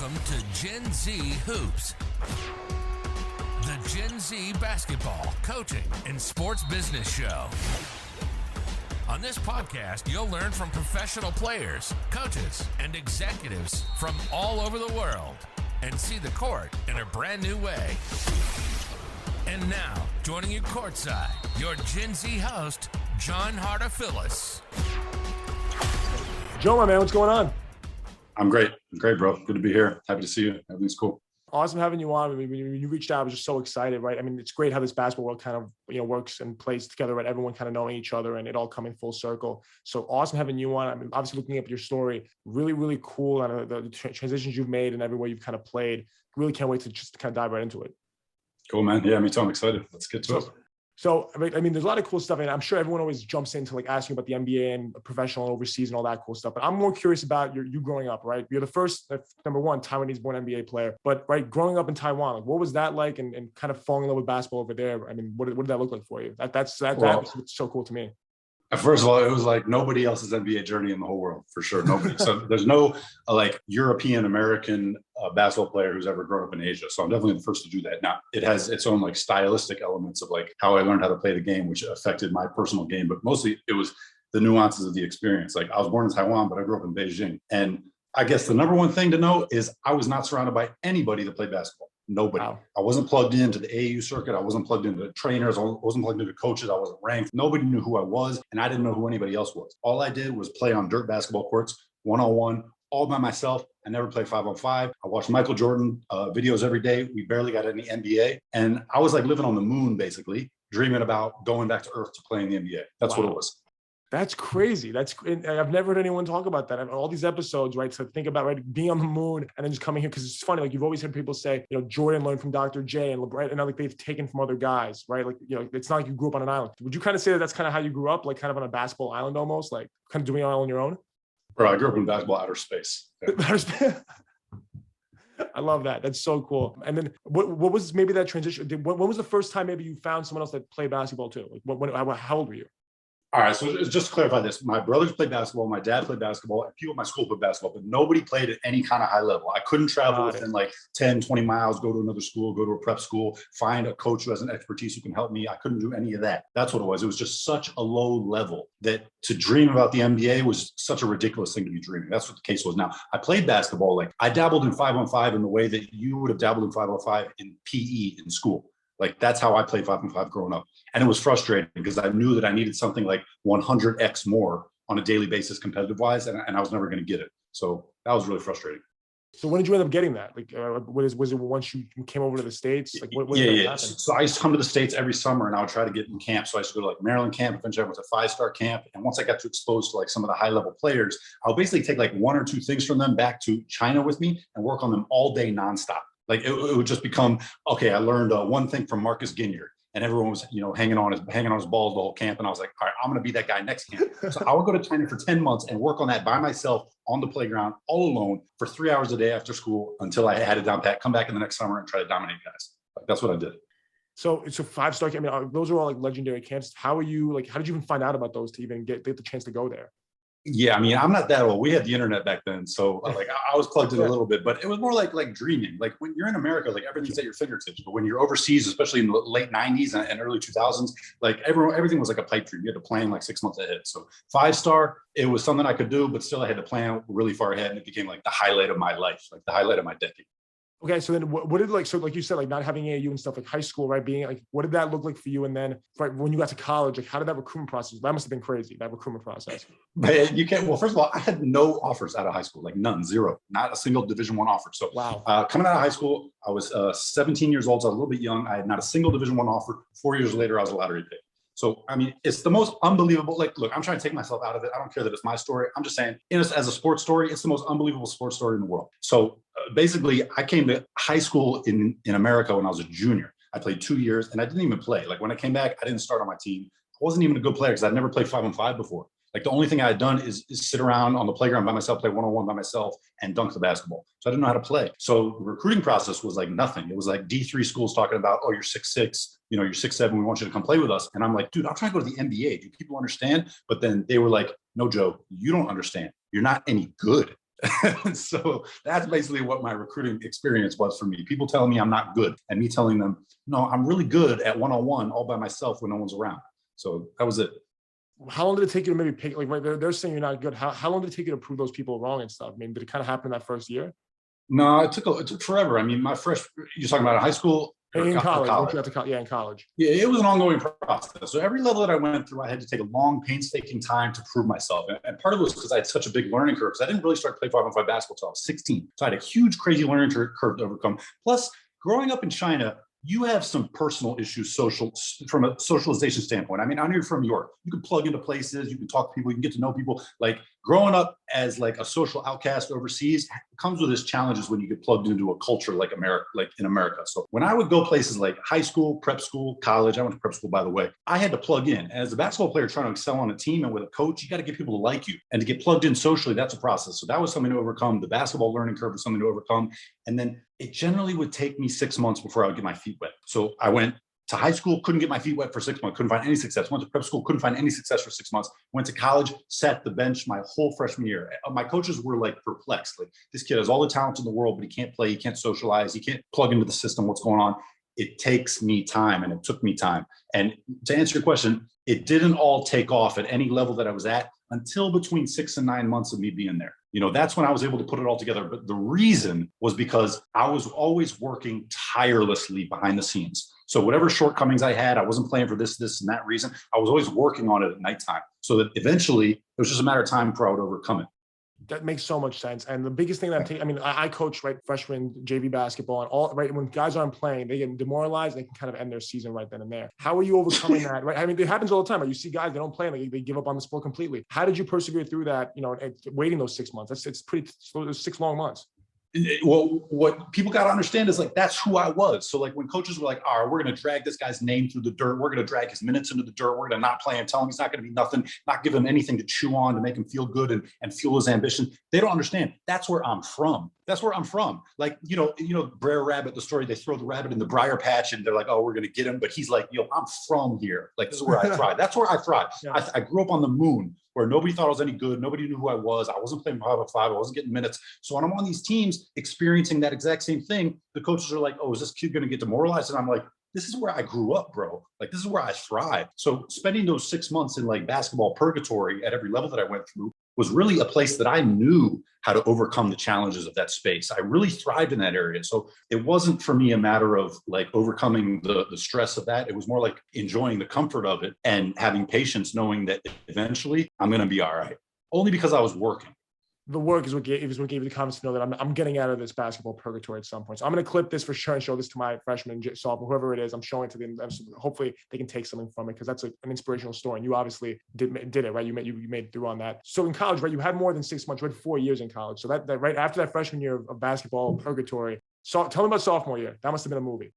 Welcome to Gen Z Hoops, the Gen Z basketball, coaching, and sports business show. On this podcast, you'll learn from professional players, coaches, and executives from all over the world and see the court in a brand new way. And now, joining you courtside, your Gen Z host, John Hartofilis. Joe, my man, what's going on? I'm great, bro. Good to be here. Happy to see you. Everything's cool. Awesome having you on. I mean, when you reached out, I was just so excited, right? I mean, it's great how this basketball world kind of, works and plays together, right? Everyone kind of knowing each other and it all coming full circle. So awesome having you on. I mean, obviously looking up your story, really, really cool on the transitions you've made and everywhere you've kind of played. Really can't wait to just kind of dive right into it. Cool, man. Yeah, me too. I'm excited. Let's get to it. So, I mean, there's a lot of cool stuff, and I'm sure everyone always jumps into like asking about the NBA and professional overseas and all that cool stuff. But I'm more curious about you growing up, right? You're the first, number one, Taiwanese-born NBA player. But right, growing up in Taiwan, like, what was that like, and kind of falling in love with basketball over there? I mean, what did that look like for you? That's so cool to me. First of all, it was like nobody else's NBA journey in the whole world, for sure. Nobody. So there's no like European American basketball player who's ever grown up in Asia. So I'm definitely the first to do that. Now it has its own like stylistic elements of like how I learned how to play the game, which affected my personal game. But mostly it was the nuances of the experience. Like I was born in Taiwan, but I grew up in Beijing. And I guess the number one thing to know is I was not surrounded by anybody that played basketball. Nobody. Wow. I wasn't plugged into the AAU circuit. I wasn't plugged into trainers. I wasn't plugged into coaches. I wasn't ranked. Nobody knew who I was, and I didn't know who anybody else was. All I did was play on dirt basketball courts, one-on-one, all by myself. I never played 5-on-5. I watched Michael Jordan videos every day. We barely got any NBA. And I was like living on the moon, basically, dreaming about going back to Earth to play in the NBA. That's what it was. That's crazy. I've never heard anyone talk about that. All these episodes, right? So think about, right, being on the moon and then just coming here. Cause it's funny. Like you've always heard people say, Jordan learned from Dr. J and LeBron, and like they've taken from other guys, right? Like, it's not like you grew up on an island. Would you kind of say that that's kind of how you grew up? Like kind of on a basketball island almost, like kind of doing it all on your own? Bro, I grew up in basketball outer space. Yeah. I love that. That's so cool. And then what was maybe that transition? When was the first time maybe you found someone else that played basketball too? Like how old were you? All right, so just to clarify this, my brothers played basketball, my dad played basketball, and people at my school played basketball, but nobody played at any kind of high level. I couldn't travel within like 10, 20 miles, go to another school, go to a prep school, find a coach who has an expertise who can help me. I couldn't do any of that. That's what it was. It was just such a low level that to dream about the NBA was such a ridiculous thing to be dreaming. That's what the case was. Now, I played basketball. Like I dabbled in 5-on-5 in the way that you would have dabbled in 5-on-5 in PE in school. Like that's how I played 5-on-5 growing up. And it was frustrating because I knew that I needed something like 100x more on a daily basis competitive wise. And I was never going to get it. So that was really frustrating. So when did you end up getting that? Like, was it once you came over to the States? Like, what yeah. So I used to come to the States every summer and I would try to get in camp. So I used to go to like Maryland camp. Eventually I went to 5-star camp. And once I got too exposed to like some of the high level players, I'll basically take like one or two things from them back to China with me and work on them all day nonstop. Like it would just become, okay, I learned one thing from Marcus Ginyard and everyone was, hanging on his balls the whole camp. And I was like, all right, I'm going to be that guy next camp. So I would go to China for 10 months and work on that by myself on the playground, all alone for 3 hours a day after school until I had it down pat, come back in the next summer and try to dominate guys. Like, that's what I did. So it's a 5-star camp. I mean, those are all like legendary camps. How did you even find out about those to even get the chance to go there? Yeah, I mean, I'm not that old. We had the internet back then. So like I was plugged in a little bit, but it was more like dreaming. Like when you're in America, like everything's at your fingertips. But when you're overseas, especially in the late 90s and early 2000s, like everything was like a pipe dream. You had to plan like 6 months ahead. So 5-star, it was something I could do, but still I had to plan really far ahead. And it became like the highlight of my life, like the highlight of my decade. Okay, so then what did like you said, like not having AAU and stuff, like high school, right? Being like, what did that look like for you? And then right when you got to college, like how did that recruitment process? That must have been crazy, that recruitment process. But well, first of all, I had no offers out of high school, like none, zero, not a single Division I offer. So wow. Coming out of high school, I was 17 years old, so I was a little bit young. I had not a single Division I offer. 4 years later, I was a lottery pick. So, I mean, it's the most unbelievable, like, look, I'm trying to take myself out of it. I don't care that it's my story. I'm just saying, as a sports story, it's the most unbelievable sports story in the world. So basically, I came to high school in America when I was a junior. I played 2 years and I didn't even play. Like when I came back, I didn't start on my team. I wasn't even a good player because I'd never played 5-on-5 before. Like the only thing I had done is sit around on the playground by myself, play one-on-one by myself and dunk the basketball. So I didn't know how to play. So the recruiting process was like nothing. It was like D3 schools talking about, oh, you're 6'6", you're 6'7", we want you to come play with us. And I'm like, dude, I'm trying to go to the NBA. Do people understand? But then they were like, no, Joe, you don't understand. You're not any good. So that's basically what my recruiting experience was for me. People telling me I'm not good and me telling them, no, I'm really good at one-on-one all by myself when no one's around. So that was it. How long did it take you to maybe pick, like, right, they're saying you're not good. How long did it take you to prove those people wrong and stuff? I mean, did it kind of happen that first year? No, it took forever. I mean, you're talking about high school? In college. Once you got to yeah, in college. Yeah, it was an ongoing process. So every level that I went through, I had to take a long, painstaking time to prove myself. And part of it was because I had such a big learning curve, because I didn't really start to play 5-on-5 basketball until I was 16. So I had a huge, crazy learning curve to overcome. Plus, growing up in China, you have some personal issues from a socialization standpoint. I mean, I'm here from New York. You can plug into places, you can talk to people, you can get to know people. Like growing up as like a social outcast overseas comes with its challenges when you get plugged into a culture like America, like in America. So when I would go places like high school, prep school, college, I went to prep school, by the way, I had to plug in. As a basketball player trying to excel on a team and with a coach, you got to get people to like you. And to get plugged in socially, that's a process. So that was something to overcome. The basketball learning curve was something to overcome. And then it generally would take me 6 months before I would get my feet wet. So I went to high school, couldn't get my feet wet for 6 months, couldn't find any success. Went to prep school, couldn't find any success for 6 months. Went to college, sat the bench my whole freshman year. My coaches were like perplexed. Like, this kid has all the talent in the world, but he can't play, he can't socialize, he can't plug into the system, what's going on. It takes me time, and it took me time. And to answer your question, it didn't all take off at any level that I was at until between 6 and 9 months of me being there. You know, that's when I was able to put it all together. But the reason was because I was always working tirelessly behind the scenes. So whatever shortcomings I had, I wasn't playing for this, and that reason. I was always working on it at nighttime, so that eventually it was just a matter of time before I would overcome it. That makes so much sense. And the biggest thing that I coach, right, freshman JV basketball, and all, right, when guys aren't playing, they get demoralized, they can kind of end their season right then and there. How are you overcoming that, right? I mean, it happens all the time. Right? You see guys, they don't play, and they give up on the sport completely. How did you persevere through that, you know, and waiting those 6 months? It's pretty slow, 6 long months. Well, what people got to understand is like, that's who I was. So like when coaches were like, all right, we're going to drag this guy's name through the dirt. We're going to drag his minutes into the dirt. We're going to not play him, tell him he's not going to be nothing, not give him anything to chew on to make him feel good and fuel his ambition. They don't understand. That's where I'm from. That's where I'm from. Like, you know, Brer Rabbit, the story, they throw the rabbit in the briar patch and they're like, oh, we're going to get him. But he's like, yo, I'm from here. Like, this is where I thrive. That's where I thrive. Yeah. I grew up on the moon, where nobody thought I was any good. Nobody knew who I was. I wasn't playing 5-on-5. I wasn't getting minutes. So when I'm on these teams experiencing that exact same thing, the coaches are like, oh, is this kid going to get demoralized? And I'm like, this is where I grew up, bro. Like, this is where I thrive. So spending those 6 months in like basketball purgatory at every level that I went through was really a place that I knew how to overcome the challenges of that space. I really thrived in that area. So it wasn't for me a matter of like overcoming the stress of that. It was more like enjoying the comfort of it and having patience, knowing that eventually I'm going to be all right. Only because I was working. The work is what gave you the confidence to know that I'm getting out of this basketball purgatory at some point. So I'm going to clip this for sure and show this to my freshman, sophomore, whoever it is. I'm showing it to them. Hopefully they can take something from it, because that's an inspirational story. And you obviously did it, right? You made through on that. So in college, right, you had more than 6 months. You had 4 years in college. So that right after that freshman year of basketball purgatory. So tell me about sophomore year. That must have been a movie.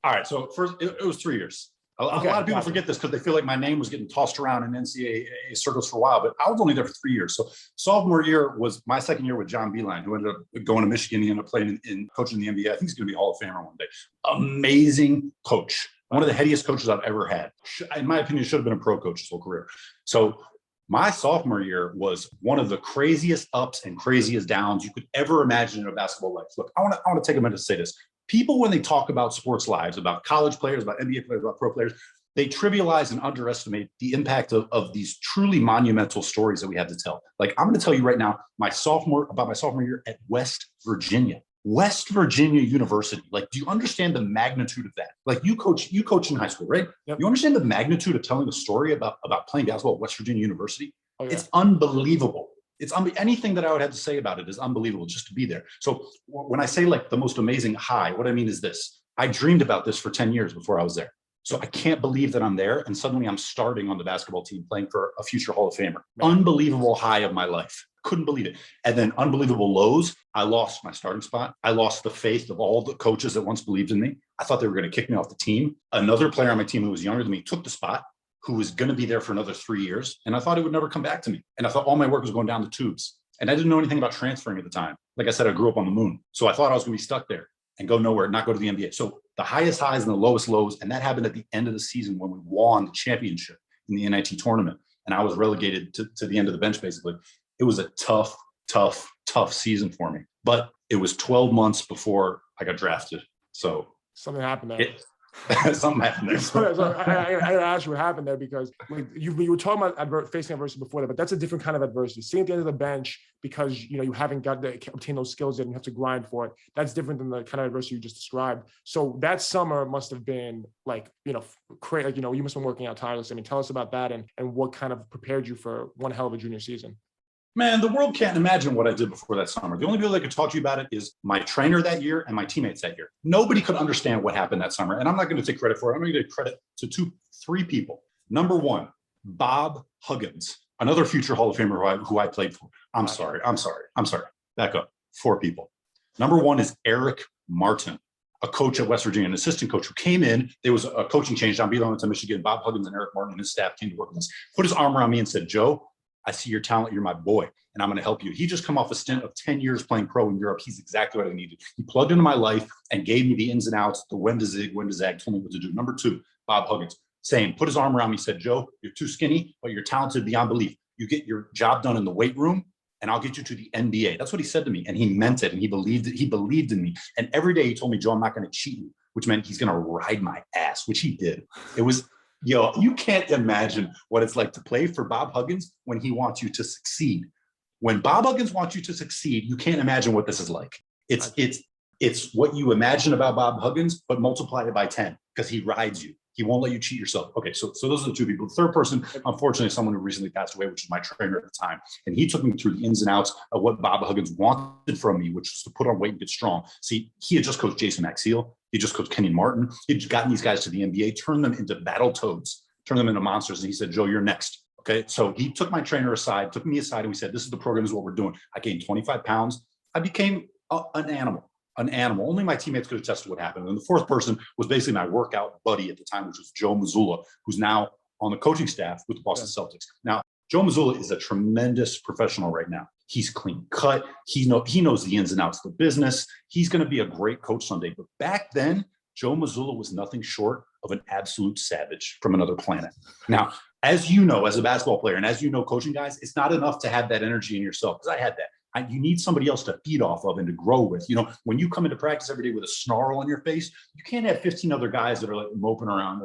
All right. So first, it was 3 years. A lot of people forget this because they feel like my name was getting tossed around in NCAA circles for a while, but I was only there for 3 years. So sophomore year was my second year with John Beeline, who ended up going to Michigan. He ended up playing in coaching in the NBA. I think he's going to be a Hall of Famer one day. Amazing coach. One of the headiest coaches I've ever had. In my opinion, should have been a pro coach his whole career. So my sophomore year was one of the craziest ups and craziest downs you could ever imagine in a basketball life. Look, I want to take a minute to say this. People, when they talk about sports lives, about college players, about NBA players, about pro players, they trivialize and underestimate the impact of these truly monumental stories that we have to tell. Like, I'm going to tell you right now, my sophomore year at West Virginia University. Like, do you understand the magnitude of that? Like, you coach in high school, right? Yep. You understand the magnitude of telling a story about playing basketball at West Virginia University? Oh, yeah. It's unbelievable. Anything that I would have to say about it is unbelievable just to be there. So when I say like the most amazing high, what I mean is this: I dreamed about this for 10 years before I was there. So I can't believe that I'm there, and suddenly I'm starting on the basketball team playing for a future Hall of Famer. Right. Unbelievable high of my life. Couldn't believe it. And then unbelievable lows. I lost my starting spot. I lost the faith of all the coaches that once believed in me. I thought they were going to kick me off the team. Another player on my team who was younger than me took the spot, who was going to be there for another 3 years. And I thought it would never come back to me. And I thought all my work was going down the tubes. And I didn't know anything about transferring at the time. Like I said, I grew up on the moon. So I thought I was going to be stuck there and go nowhere, not go to the NBA. So the highest highs and the lowest lows. And that happened at the end of the season when we won the championship in the NIT tournament. And I was relegated to the end of the bench, basically. It was a tough tough season for me. But it was 12 months before I got drafted. So something happened there. Something happened there. So I gotta ask you what happened there, because like you were talking about facing adversity before that, but that's a different kind of adversity. Sitting at the end of the bench because you haven't got to obtain those skills yet and you have to grind for it. That's different than the kind of adversity you just described. So that summer must have been like crazy. Like, you must have been working out tirelessly. I mean, tell us about that and what kind of prepared you for one hell of a junior season. Man, the world can't imagine what I did before that summer. The only people that could talk to you about it is my trainer that year and my teammates that year. Nobody could understand what happened that summer. And I'm not going to take credit for it. I'm going to give credit to three people. Number one, Bob Huggins, another future Hall of Famer who I played for. I'm sorry. Back up. Four people. Number one is Eric Martin, a coach at West Virginia, an assistant coach who came in. There was a coaching change. John Beeler went to Michigan. Bob Huggins and Eric Martin and his staff came to work with us, put his arm around me and said, Joe, I see your talent. You're my boy, and I'm going to help you. He just come off a stint of 10 years playing pro in Europe. He's exactly what I needed. He plugged into my life and gave me the ins and outs, the when to zig, when to zag, told me what to do. Number two, Bob Huggins, same, put his arm around me, said, Joe, you're too skinny, but you're talented beyond belief. You get your job done in the weight room, and I'll get you to the NBA. That's what he said to me, and he meant it, and he believed it. He believed in me. And every day he told me, Joe, I'm not going to cheat you, which meant he's going to ride my ass, which he did. It was, you can't imagine what it's like to play for Bob Huggins when he wants you to succeed. When Bob Huggins wants you to succeed, you can't imagine what this is like. It's what you imagine about Bob Huggins, but multiply it by 10 because he rides you. He won't let you cheat yourself. Okay, so those are the two people. The third person, unfortunately, is someone who recently passed away, which is my trainer at the time. And he took me through the ins and outs of what Bob Huggins wanted from me, which was to put on weight and get strong. See, he had just coached Jason Maxiel. He just coached Kenyon Martin. He'd gotten these guys to the NBA, turned them into battle toads, turned them into monsters. And he said, Joe, you're next. Okay, so he took my trainer aside, took me aside, and we said, this is the program, this is what we're doing. I gained 25 pounds. I became an animal. Only my teammates could attest to what happened. And the fourth person was basically my workout buddy at the time, which was Joe Mazzulla, who's now on the coaching staff with the Boston Celtics. Now, Joe Mazzulla is a tremendous professional right now. He's clean cut. He knows the ins and outs of the business. He's going to be a great coach someday. But back then, Joe Mazzulla was nothing short of an absolute savage from another planet. Now, as you know, as a basketball player, and as you know, coaching guys, it's not enough to have that energy in yourself, because I had that. You need somebody else to feed off of and to grow with. When you come into practice every day with a snarl on your face, you can't have 15 other guys that are like moping around,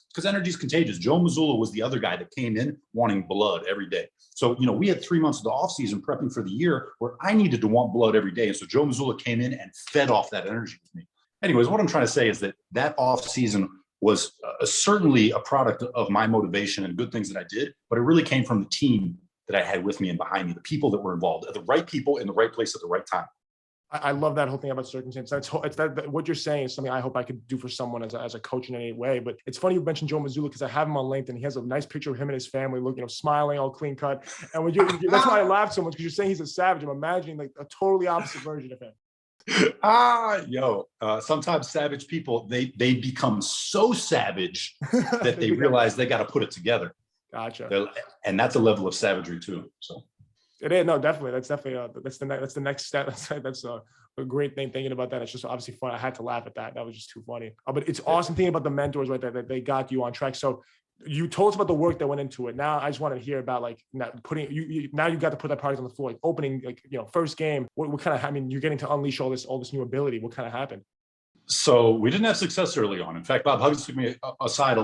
because energy is contagious. Joe Mazzulla was the other guy that came in wanting blood every day. So, we had 3 months of the offseason prepping for the year where I needed to want blood every day. And so Joe Mazzulla came in and fed off that energy with me. Anyways, what I'm trying to say is that offseason was certainly a product of my motivation and good things that I did, but it really came from the team that I had with me and behind me, the people that were involved, the right people in the right place at the right time. I love that whole thing about circumstance. It's that what you're saying is something I hope I could do for someone as a coach in any way. But it's funny you mentioned Joe Mazzulla, because I have him on LinkedIn. He has a nice picture of him and his family looking, smiling, all clean cut. And that's why I laugh so much, because you're saying he's a savage. I'm imagining like a totally opposite version of him. Sometimes savage people, they become so savage that they realize they got to put it together. Gotcha. And that's a level of savagery too. So it is. No, definitely. That's definitely that's the next step. That's a great thing thinking about that. It's just obviously fun. I had to laugh at that. That was just too funny. But it's awesome thinking about the mentors right there, that they got you on track. So you told us about the work that went into it. Now I just want to hear about putting you now you got to put that product on the floor, like opening, first game. What kind of, you're getting to unleash all this new ability. What kind of happened? So we didn't have success early on. In fact, Bob Huggins took me aside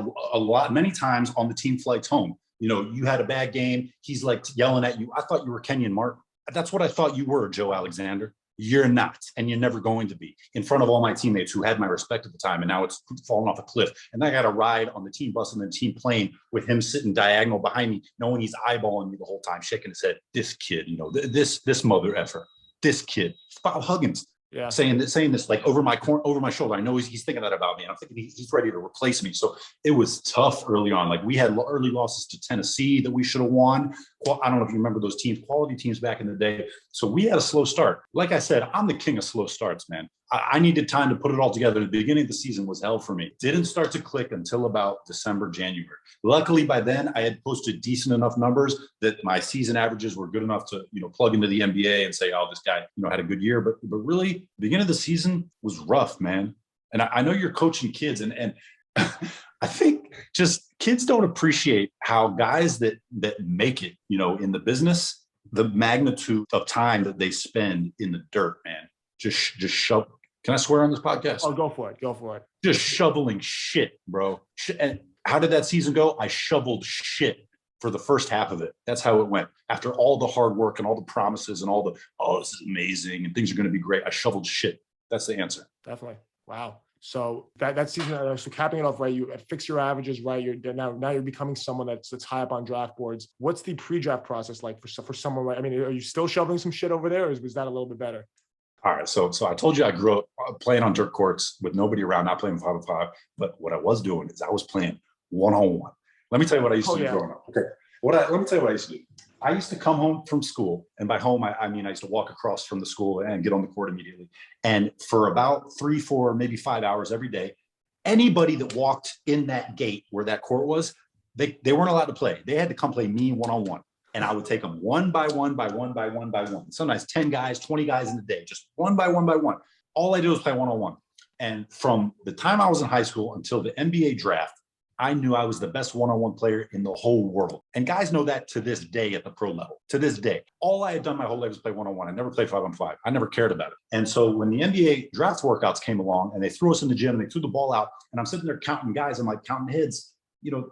many times on the team flights home. You had a bad game. He's like yelling at you. I thought you were Kenyon Martin. That's what I thought you were, Joe Alexander. You're not, and you're never going to be, in front of all my teammates who had my respect at the time. And now it's fallen off a cliff. And I got a ride on the team bus and the team plane with him sitting diagonal behind me, knowing he's eyeballing me the whole time, shaking his head. This kid, this mother effer, this kid, Bob Huggins. Yeah. Saying this like over my shoulder. I know he's thinking that about me. And I'm thinking he's ready to replace me. So it was tough early on. Like we had early losses to Tennessee that we should have won. Well, I don't know if you remember those teams, quality teams back in the day. So we had a slow start. Like I said, I'm the king of slow starts, man. I needed time to put it all together. The beginning of the season was hell for me. Didn't start to click until about December, January. Luckily, by then, I had posted decent enough numbers that my season averages were good enough to, plug into the NBA and say, oh, this guy, had a good year. But really, the beginning of the season was rough, man. And I know you're coaching kids, and I think just kids don't appreciate how guys that make it, in the business, the magnitude of time that they spend in the dirt, man. Just shove. Can I swear on this podcast? Oh, go for it. Go for it. Just shoveling shit, bro. And how did that season go? I shoveled shit for the first half of it. That's how it went. After all the hard work and all the promises and all the, oh, this is amazing and things are going to be great, I shoveled shit. That's the answer. Definitely. Wow. So that season, so capping it off, right? You fix your averages, right? You're now you're becoming someone that's high up on draft boards. What's the pre-draft process like for someone? Right? I mean, are you still shoveling some shit over there, or was that a little bit better? All right. So I told you I grew up playing on dirt courts with nobody around, not playing 5-on-5. But what I was doing is I was playing one-on-one. Let me tell you what I used to do growing up. Okay. Let me tell you what I used to do. I used to come home from school, and by home, I mean I used to walk across from the school and get on the court immediately. And for about 3, 4, maybe 5 hours every day, anybody that walked in that gate where that court was, they weren't allowed to play. They had to come play me one-on-one. And I would take them one by one. Sometimes 10 guys, 20 guys in the day, just one by one. All I did was play one-on-one. And from the time I was in high school until the NBA draft, I knew I was the best one-on-one player in the whole world. And guys know that to this day at the pro level, to this day. All I had done my whole life was play one-on-one. I never played 5-on-5. I never cared about it. And so when the NBA draft workouts came along and they threw us in the gym and they threw the ball out and I'm sitting there counting guys, I'm like counting heads,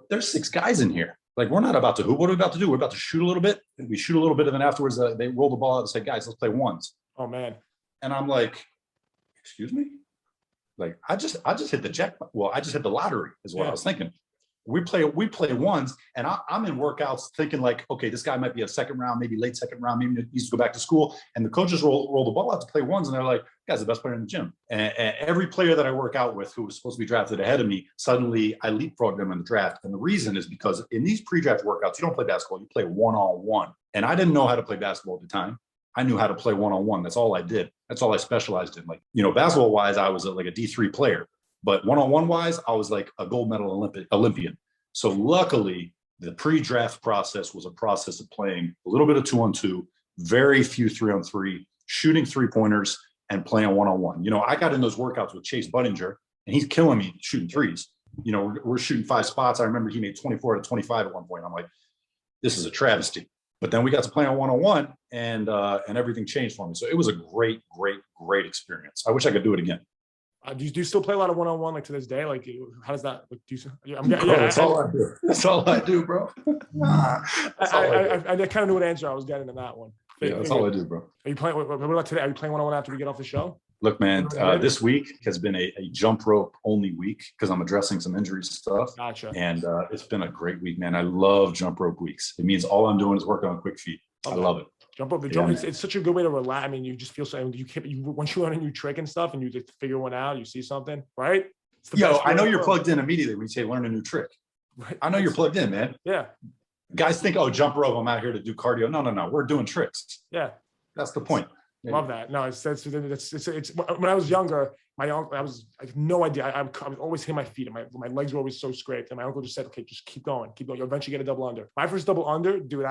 there's 6 guys in here. Like, we're not about to hoop. What are we about to do? We're about to shoot a little bit. And we shoot a little bit, and then afterwards they roll the ball out and say, guys, let's play ones. Oh, man. And I'm like, excuse me? Like, I just hit the jackpot. Well, I just hit the lottery is what I was thinking. We play ones, and I'm in workouts thinking like, okay, this guy might be a second round, maybe late second round, maybe he needs to go back to school. And the coaches roll the ball out to play ones, and they're like, guy's the best player in the gym. And every player that I work out with who was supposed to be drafted ahead of me, suddenly I leapfrog them in the draft. And the reason is because in these pre-draft workouts, you don't play basketball, you play one-on-one. And I didn't know how to play basketball at the time. I knew how to play one-on-one. That's all I did. That's all I specialized in. Like, basketball-wise, I was like a D3 player. But one-on-one-wise, I was like a gold medal Olympian. So luckily, the pre-draft process was a process of playing a little bit of 2-on-2, very few 3-on-3, shooting 3-pointers, and playing one-on-one. I got in those workouts with Chase Budinger, and he's killing me shooting threes. We're shooting 5 spots. I remember he made 24 out of 25 at one point. I'm like, this is a travesty. But then we got to play on one-on-one, and everything changed for me. So it was a great, great, great experience. I wish I could do it again. Do you still play a lot of one-on-one like to this day? Like, how does that? Like, that's all I do. That's all I do, bro. I kind of knew what answer I was getting in that one. Yeah, that's all I do, bro. Are you playing? What about today? Are you playing one-on-one after we get off the show? Look, man, this week has been a jump rope only week because I'm addressing some injuries and stuff. Gotcha. And it's been a great week, man. I love jump rope weeks. It means all I'm doing is working on quick feet. Okay. I love it. Jump up, it's such a good way to relax. I mean, you just feel so. Once you learn a new trick and stuff, and you just figure one out, you see something, right? I know you're plugged in immediately when you say learn a new trick. Right. I know you're plugged in, man. Yeah. Guys think, oh, jump rope, I'm out here to do cardio. No. We're doing tricks. Yeah. That's the point. Love that. No, it's when I was younger, my uncle, I had no idea. I was always hitting my feet, and my legs were always so scraped. And my uncle just said, okay, just keep going. You'll eventually get a double under. My first double under, dude,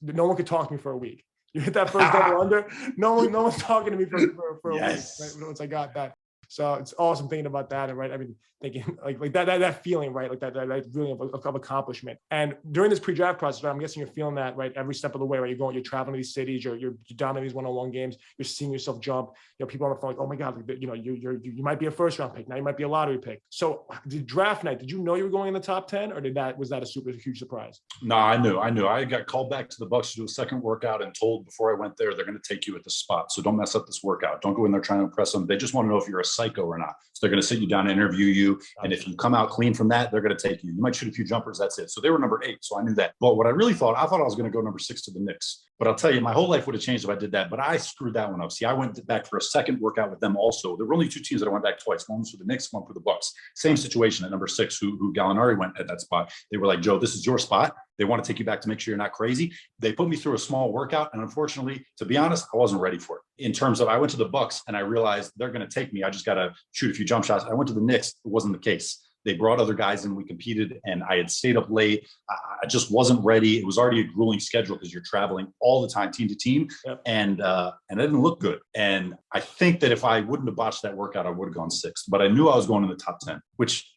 no one could talk to me for a week. You hit that first double under, no one's talking to me for a week, right? Once I got that. So it's awesome thinking about that. And right, I mean, thinking like that feeling, right? Like that feeling of accomplishment. And during this pre-draft process, right, I'm guessing you're feeling that, right? Every step of the way, right? You're traveling to these cities, you're dominating these one-on-one games, you're seeing yourself jump. People on the phone like, oh my God, you might be a first round pick. Now you might be a lottery pick. So the draft night, did you know you were going in the top 10 or was that a super huge surprise? No, I knew. I got called back to the Bucks to do a second workout and told before I went there, they're going to take you at the spot. So don't mess up this workout. Don't go in there trying to impress them. They just want to know if you're a psycho or not. So they're going to sit you down and interview you. And if you come out clean from that, they're going to take you. You might shoot a few jumpers. That's it. So they were number 8. So I knew that. But what I really thought I was going to go number 6 to the Knicks. But I'll tell you, my whole life would have changed if I did that. But I screwed that one up. See, I went back for a second workout with them also. There were only 2 teams that I went back twice. One was for the Knicks, one for the Bucks. Same situation at number 6, who Gallinari went at that spot. They were like, Joe, this is your spot. They want to take you back to make sure you're not crazy. They put me through a small workout. And unfortunately, to be honest, I wasn't ready for it. In terms of, I went to the Bucks and I realized they're going to take me. I just got to shoot a few jump shots. I went to the Knicks. It wasn't the case. They brought other guys in. We competed, and I had stayed up late. I just wasn't ready. It was already a grueling schedule because you're traveling all the time, team to team, and it didn't look good. And I think that if I wouldn't have botched that workout, I would have gone 6th. But I knew I was going in the top 10. Which,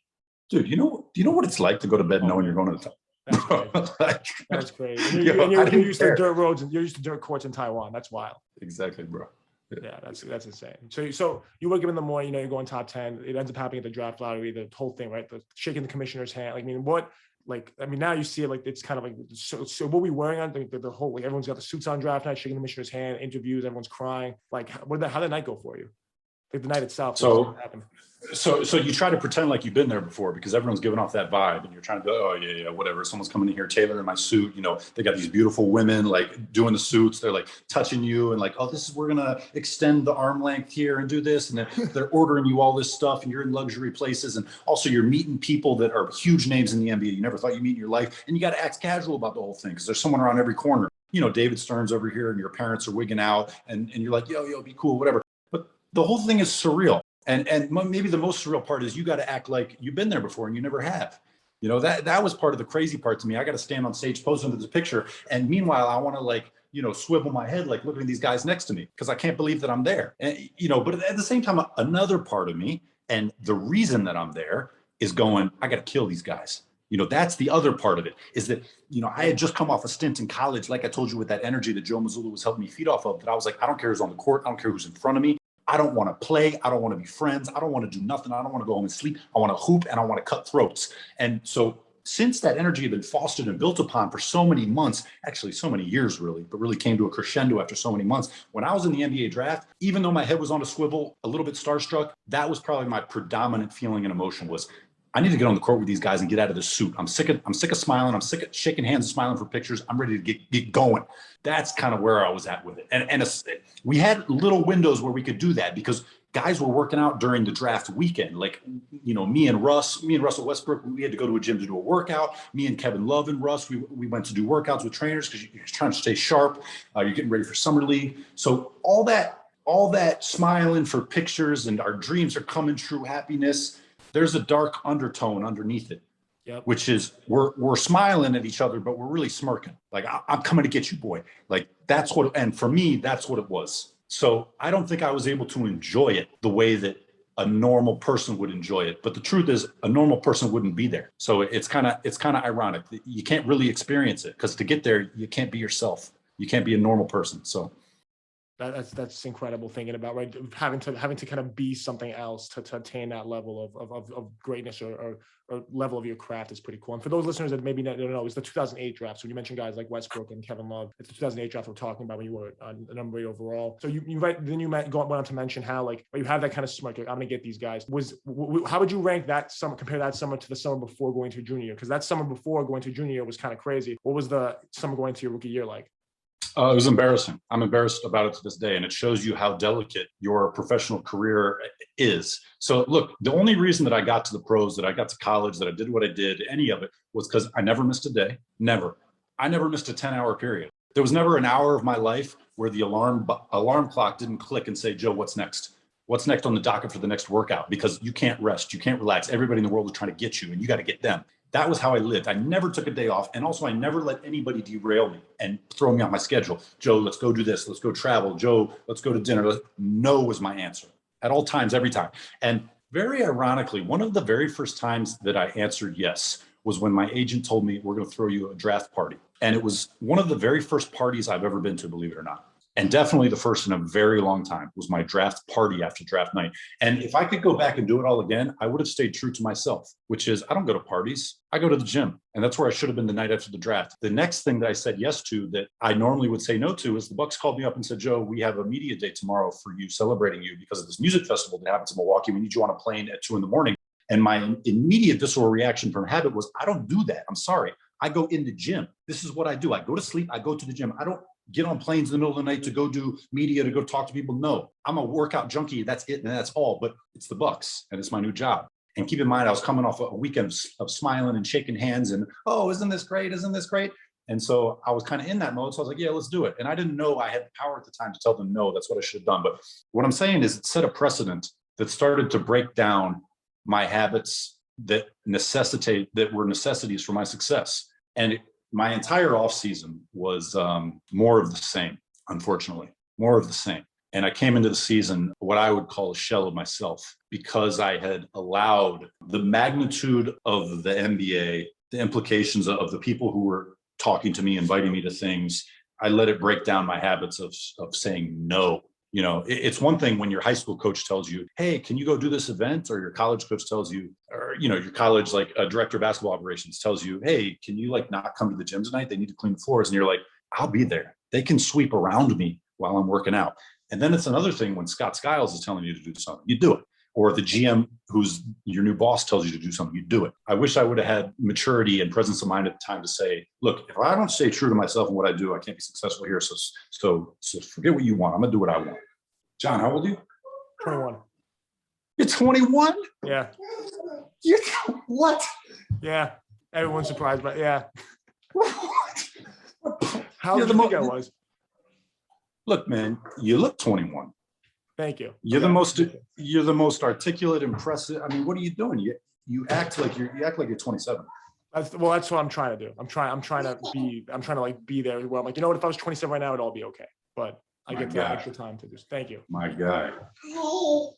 dude, do you know what it's like to go to bed knowing you're going to the top? That's crazy. Like, That's crazy. yo, And you're I didn't used to care. dirt roads and you're used to dirt courts in Taiwan. That's wild. Exactly, bro. Yeah, that's insane. So you wake up in the morning, you're going top 10. It ends up happening at the draft lottery, the whole thing, right? The shaking the commissioner's hand. Like, I mean, now you see it like it's kind of like so what we wearing on the whole, like, everyone's got the suits on draft night, shaking the commissioner's hand, interviews, everyone's crying. Like, how did the night go for you? Like the night itself. So happened. So you try to pretend like you've been there before because everyone's giving off that vibe, and you're trying to go, oh yeah, whatever. Someone's coming in here tailoring my suit. They got these beautiful women like doing the suits. They're like touching you and like, oh, we're gonna extend the arm length here and do this, and they're ordering you all this stuff, and you're in luxury places, and also you're meeting people that are huge names in the NBA you never thought you'd meet in your life, and you got to act casual about the whole thing because there's someone around every corner. David Stern's over here, and your parents are wigging out, and you're like, yo, be cool, whatever. But the whole thing is surreal. And maybe the most surreal part is you got to act like you've been there before and you never have. That was part of the crazy part to me. I got to stand on stage, pose into this picture. And meanwhile, I want to swivel my head, like looking at these guys next to me because I can't believe that I'm there. And, but at the same time, another part of me and the reason that I'm there is going, I got to kill these guys. That's the other part of it is that, I had just come off a stint in college, like I told you, with that energy that Joe Mazzulla was helping me feed off of, that I was like, I don't care who's on the court. I don't care who's in front of me. I don't want to play. I don't want to be friends. I don't want to do nothing. I don't want to go home and sleep. I want to hoop and I want to cut throats. And so since that energy had been fostered and built upon for so many months, actually so many years really, but really came to a crescendo after so many months, when I was in the NBA draft, even though my head was on a swivel, a little bit starstruck, that was probably my predominant feeling and emotion was, I need to get on the court with these guys and get out of this suit. I'm sick of smiling. I'm sick of shaking hands and smiling for pictures. I'm ready to get going. That's kind of where I was at with it. And we had little windows where we could do that because guys were working out during the draft weekend. Like, me and Russell Westbrook, we had to go to a gym to do a workout. Me and Kevin Love and Russ, we went to do workouts with trainers because you're trying to stay sharp. You're getting ready for summer league. So all that smiling for pictures and our dreams are coming true happiness. There's a dark undertone underneath it, yep. Which is we're smiling at each other, but we're really smirking. Like, I'm coming to get you, boy. Like, and for me, that's what it was. So I don't think I was able to enjoy it the way that a normal person would enjoy it. But the truth is, a normal person wouldn't be there. So it's kind of ironic. You can't really experience it because to get there, you can't be yourself. You can't be a normal person. So. That's incredible thinking about, right? Having to kind of be something else to attain that level of greatness or level of your craft is pretty cool. And for those listeners that maybe don't know, it's the 2008 draft. So when you mentioned guys like Westbrook and Kevin Love, it's the 2008 draft we're talking about when you were a number 8 overall. So you went on to mention how like you have that kind of smirk, like, I'm gonna get these guys. How would you rank that summer, compare that summer to the summer before going to junior year? Because that summer before going to junior year was kind of crazy. What was the summer going to your rookie year like? It was embarrassing. I'm embarrassed about it to this day. And it shows you how delicate your professional career is. So look, the only reason that I got to the pros, that I got to college, that I did what I did, any of it, was because I never missed a day. Never. I never missed a 10-hour period. There was never an hour of my life where the alarm clock didn't click and say, Joe, what's next? What's next on the docket for the next workout? Because you can't rest. You can't relax. Everybody in the world is trying to get you and you got to get them. That was how I lived. I never took a day off. And also I never let anybody derail me and throw me off my schedule. Joe, let's go do this. Let's go travel. Joe, let's go to dinner. No was my answer at all times, every time. And very ironically, one of the very first times that I answered yes was when my agent told me, we're going to throw you a draft party. And it was one of the very first parties I've ever been to, believe it or not. And definitely the first in a very long time was my draft party after draft night. And if I could go back and do it all again, I would have stayed true to myself, which is I don't go to parties. I go to the gym. And that's where I should have been the night after the draft. The next thing that I said yes to that I normally would say no to is the Bucks called me up and said, Joe, we have a media day tomorrow for you, celebrating you because of this music festival that happens in Milwaukee. We need you on a plane at 2 a.m. And my immediate visceral reaction from habit was, I don't do that. I'm sorry. I go in the gym. This is what I do. I go to sleep. I go to the gym. I don't get on planes in the middle of the night to go do media, to go talk to people. No, I'm a workout junkie. That's it. And that's all. But it's the Bucks and it's my new job. And keep in mind, I was coming off a weekend of smiling and shaking hands and, oh, isn't this great? Isn't this great? And so I was kind of in that mode. So I was like, yeah, let's do it. And I didn't know I had the power at the time to tell them, no, that's what I should have done. But what I'm saying is it set a precedent that started to break down my habits that were necessities for my success. And my entire off season was more of the same, unfortunately, more of the same. And I came into the season what I would call a shell of myself because I had allowed the magnitude of the NBA the implications of the people who were talking to me, inviting me to things, I let it break down my habits of saying no. You know, it's one thing when your high school coach tells you, hey, can you go do this event? Or your college coach tells you, or, you know, your college, like a director of basketball operations tells you, hey, can you like not come to the gym tonight? They need to clean the floors. And you're like, I'll be there. They can sweep around me while I'm working out. And then it's another thing when Scott Skiles is telling you to do something, you do it. Or the GM who's your new boss tells you to do something, you do it. I wish I would have had maturity and presence of mind at the time to say, look, if I don't stay true to myself and what I do, I can't be successful here. So forget what you want. I'm gonna do what I want. John, how old are you? 21. You're 21? Yeah. You're what? Yeah. Everyone's surprised, but yeah. What? How old do you think I was? Look, man, you look 21. Thank you. You're the most articulate, impressive. I mean, what are you doing? You act like you're 27. That's what I'm trying to do. I'm trying to like be there where I'm like, you know what, if I was 27 right now, it'd all be okay. But I get that extra time to do. Thank you. My guy. Well,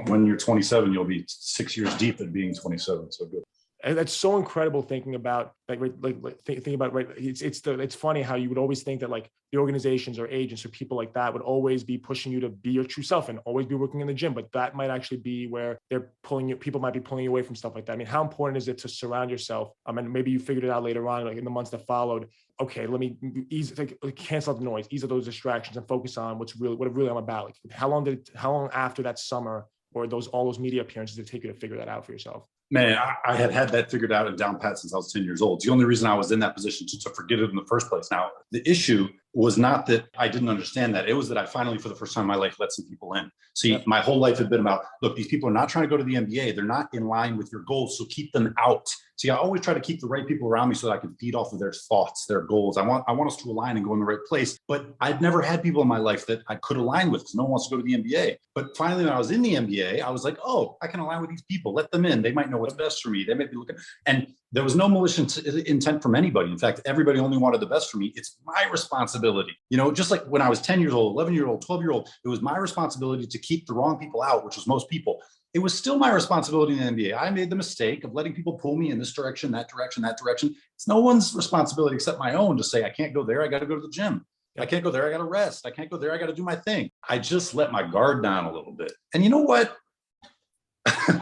when you're 27, you'll be 6 years deep at being 27. So good. And that's so incredible thinking about thinking about, right. It's funny how you would always think that like the organizations or agents or people like that would always be pushing you to be your true self and always be working in the gym, but that might actually be where people might be pulling you away from stuff like that. I mean, how important is it to surround yourself? And maybe you figured it out later on, like in the months that followed. Okay, let me cancel out the noise, ease out those distractions, and focus on what really I'm about. Like how long after that summer or all those media appearances did it take you to figure that out for yourself? Man, I had that figured out and down pat since I was 10 years old. It's the only reason I was in that position to forget it in the first place. Now, the issue was not that I didn't understand that. It was that I finally, for the first time in my life, let some people in. See, my whole life had been about, look, these people are not trying to go to the NBA. They're not in line with your goals, so keep them out. See, I always try to keep the right people around me so that I can feed off of their thoughts, their goals. I want us to align and go in the right place. But I'd never had people in my life that I could align with because no one wants to go to the NBA. But finally, when I was in the NBA, I was like, oh, I can align with these people. Let them in. They might know what's best for me. They might be looking. And there was no malicious intent from anybody. In fact, everybody only wanted the best for me. It's my responsibility. You know, just like when I was 10 years old, 11-year-old, 12-year-old, it was my responsibility to keep the wrong people out, which was most people. It was still my responsibility in the NBA. I made the mistake of letting people pull me in this direction, that direction, that direction. It's no one's responsibility except my own to say, I can't go there. I got to go to the gym. I can't go there. I got to rest. I can't go there. I got to do my thing. I just let my guard down a little bit. And you know what?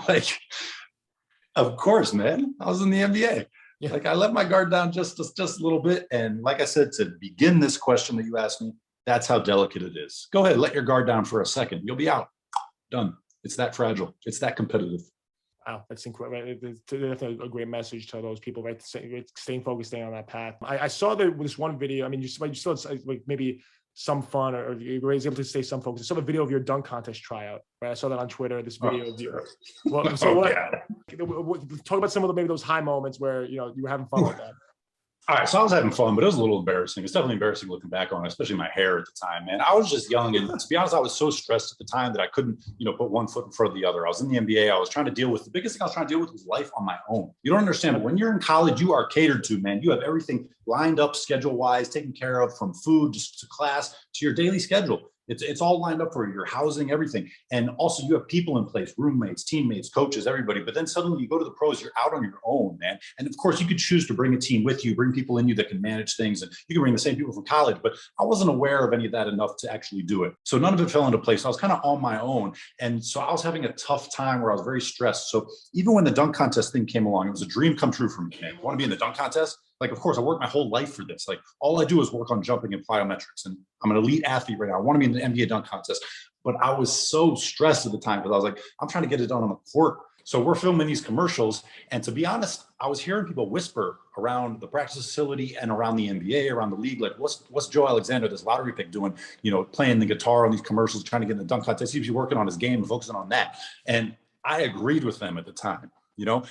Like, of course, man, I was in the NBA. Yeah. Like I let my guard down just a little bit. And like I said, to begin this question that you asked me, that's how delicate it is. Go ahead, let your guard down for a second. You'll be out. Done. It's that fragile. It's that competitive. Wow, that's incredible. It's definitely a great message to those people, right? Staying focused, staying on that path. I saw this one video. I mean, you still like maybe some fun or you were able to stay some focused. I saw the video of your dunk contest tryout, right? I saw that on Twitter, this video of you. Well, talk about some of maybe those high moments where, you know, you were having fun with that. All right, so I was having fun, but it was a little embarrassing. It's definitely embarrassing looking back on it, especially my hair at the time, man. I was just young, and to be honest, I was so stressed at the time that I couldn't, put one foot in front of the other. I was in the NBA. I was trying to deal with, the biggest thing I was trying to deal with was life on my own. You don't understand, but when you're in college, you are catered to, man. You have everything lined up schedule-wise, taken care of, from food to class to your daily schedule. It's all lined up for your housing, everything. And also you have people in place, roommates, teammates, coaches, everybody. But then suddenly you go to the pros, you're out on your own, man. And of course you could choose to bring a team with you, bring people in you that can manage things. And you can bring the same people from college, but I wasn't aware of any of that enough to actually do it. So none of it fell into place. I was kind of on my own. And so I was having a tough time where I was very stressed. So even when the dunk contest thing came along, it was a dream come true for me, man. You want to be in the dunk contest? Like, of course, I worked my whole life for this. Like, all I do is work on jumping and plyometrics. And I'm an elite athlete right now. I want to be in the NBA dunk contest. But I was so stressed at the time because I was like, I'm trying to get it done on the court. So we're filming these commercials. And to be honest, I was hearing people whisper around the practice facility and around the NBA, around the league, like, what's Joe Alexander, this lottery pick, doing, playing the guitar on these commercials, trying to get in the dunk contest. He was working on his game and focusing on that. And I agreed with them at the time.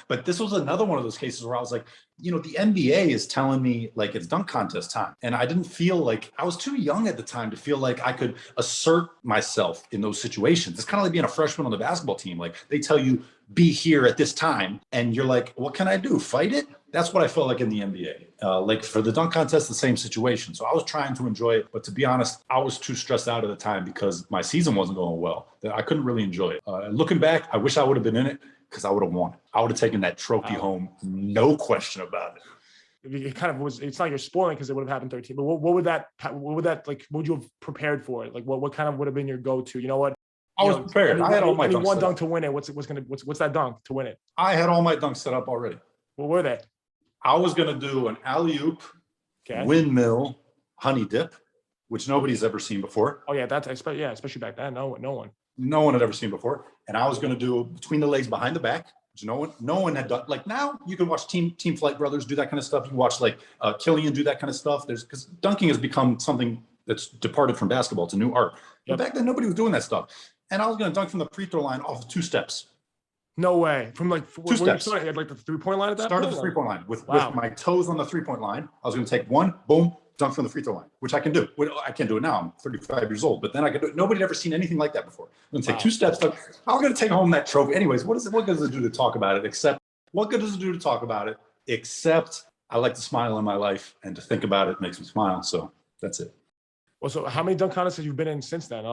But this was another one of those cases where I was like, the NBA is telling me like it's dunk contest time. And I didn't feel like, I was too young at the time to feel like I could assert myself in those situations. It's kind of like being a freshman on the basketball team. Like they tell you, be here at this time. And you're like, what can I do? Fight it? That's what I felt like in the NBA. Like for the dunk contest, the same situation. So I was trying to enjoy it, but to be honest, I was too stressed out at the time because my season wasn't going well. That I couldn't really enjoy it. Looking back, I wish I would have been in it because I would have won it. I would have taken that trophy home, no question about it. It kind of was. It's not you're spoiling because it would have happened 13. But what would that like? What would you have prepared for it? Like what kind of would have been your go-to? You know what? I was prepared. I had all my dunks. One dunk to win it. What's that dunk to win it? I had all my dunks set up already. What were they? I was going to do an alley-oop, windmill, honey dip, which nobody's ever seen before. Oh yeah, especially back then. No one had ever seen before. And I was going to do between the legs, behind the back, which no one had done. Like now, you can watch Team Flight Brothers do that kind of stuff. You can watch like Killian do that kind of stuff. Because dunking has become something that's departed from basketball. It's a new art. But back then, nobody was doing that stuff. And I was going to dunk from the free throw line off of 2 steps. No way. From like 2 steps. You had like the 3-point line at that point? Started the 3-point line with my toes on the 3-point line. I was going to take one, boom, dunk from the free throw line, which I can do. I can't do it now. I'm 35 years old, but then I could do it. Nobody had ever seen anything like that before. I'm going to take 2 steps. I'm going to take home that trophy. Anyways, what good does it do to talk about it? Except I like to smile in my life, and to think about it makes me smile. So that's it. Well, so how many dunk contests have you been in since then?